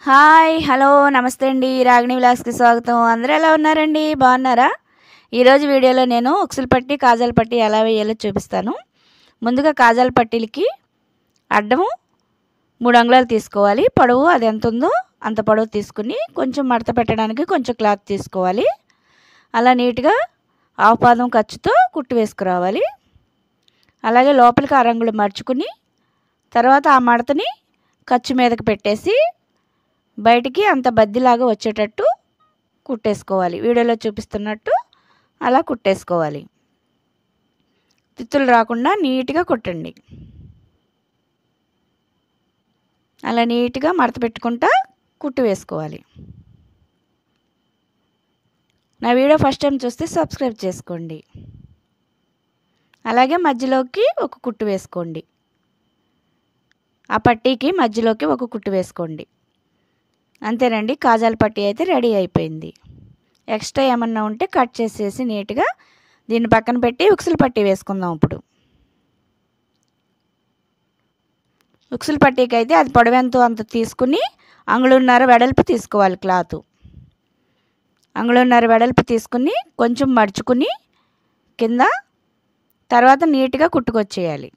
Hi hello నమస్తే అండి. రాగిణి విలాస్కి స్వాగతం. అందరూ ఎలా ఉన్నారండి? బాగున్నారా? ఈరోజు వీడియోలో నేను ఉక్సులు పట్టి కాజాల పట్టి ఎలా వేయాలో చూపిస్తాను. ముందుగా కాజాల పట్టీలకి అడ్డము 3 అంగుళాలు తీసుకోవాలి. పొడవు అది ఎంత ఉందో అంత పొడవు తీసుకుని కొంచెం మడత పెట్టడానికి కొంచెం క్లాత్ తీసుకోవాలి. అలా నీట్గా ఆవుపాదం ఖర్చుతో కుట్టు వేసుకురావాలి. అలాగే లోపలికి అరంగుళం మర్చుకుని తర్వాత ఆ మడతని ఖర్చు మీదకి పెట్టేసి బయటికి అంత బద్దిలాగా వచ్చేటట్టు కుట్టేసుకోవాలి. వీడియోలో చూపిస్తున్నట్టు అలా కుట్టేసుకోవాలి. తిత్తులు రాకుండా నీట్గా కుట్టండి. అలా నీట్గా మడత పెట్టుకుంటా కుట్టు వేసుకోవాలి. నా వీడియో ఫస్ట్ టైం చూస్తే సబ్స్క్రైబ్ చేసుకోండి. అలాగే మధ్యలోకి ఒక కుట్టు వేసుకోండి. ఆ పట్టీకి మధ్యలోకి ఒక కుట్టు వేసుకోండి. అంతేనండి, కాజాల పట్టీ అయితే రెడీ అయిపోయింది. ఎక్స్ట్రా ఏమన్నా ఉంటే కట్ చేసేసి నీట్గా దీన్ని పక్కన పెట్టి ఉక్సులు పట్టీ వేసుకుందాం. ఇప్పుడు ఉక్సులు పట్టీకి అయితే అది పొడవెంతో అంత తీసుకుని అంగుళన్నర వెడల్పు తీసుకోవాలి. క్లాత్ అంగుళన్నర వెడల్పు తీసుకుని కొంచెం మడుచుకుని కింద తర్వాత నీట్గా కుట్టుకొచ్చేయాలి.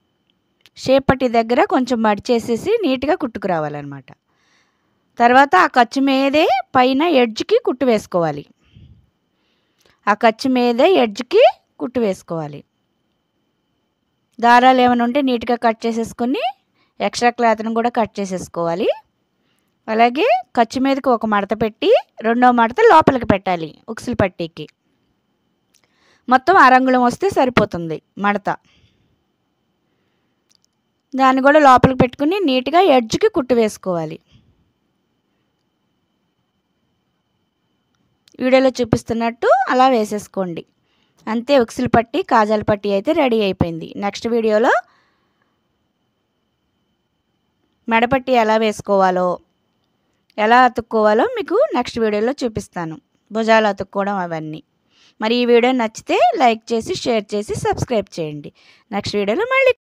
షేప్ పట్టీ దగ్గర కొంచెం మడిచేసేసి నీట్గా కుట్టుకురావాలన్నమాట. తర్వాత ఆ ఖర్చు మీదే పైన ఎడ్జ్కి కుట్టు వేసుకోవాలి. ఆ ఖర్చు మీదే ఎడ్జ్కి కుట్టు వేసుకోవాలి. దారాలు ఏమైనా ఉంటే నీట్గా కట్ చేసేసుకొని ఎక్స్ట్రా క్లాత్ని కూడా కట్ చేసేసుకోవాలి. అలాగే ఖర్చు మీదకి ఒక మడత పెట్టి రెండో మడత లోపలికి పెట్టాలి. ఉక్సులు పట్టీకి మొత్తం అరంగుళం వస్తే సరిపోతుంది మడత. దాన్ని కూడా లోపలికి పెట్టుకుని నీట్గా ఎడ్జ్కి కుట్టు వేసుకోవాలి. వీడియోలో చూపిస్తున్నట్టు అలా వేసేసుకోండి. అంతే, ఉక్సులు పట్టి కాజాల పట్టి అయితే రెడీ అయిపోయింది. నెక్స్ట్ వీడియోలో మెడపట్టి ఎలా వేసుకోవాలో ఎలా అతుక్కోవాలో మీకు నెక్స్ట్ వీడియోలో చూపిస్తాను. భుజాలు అతుక్కోవడం అవన్నీ. మరి ఈ వీడియో నచ్చితే లైక్ చేసి షేర్ చేసి సబ్స్క్రైబ్ చేయండి. నెక్స్ట్ వీడియోలో మళ్ళీ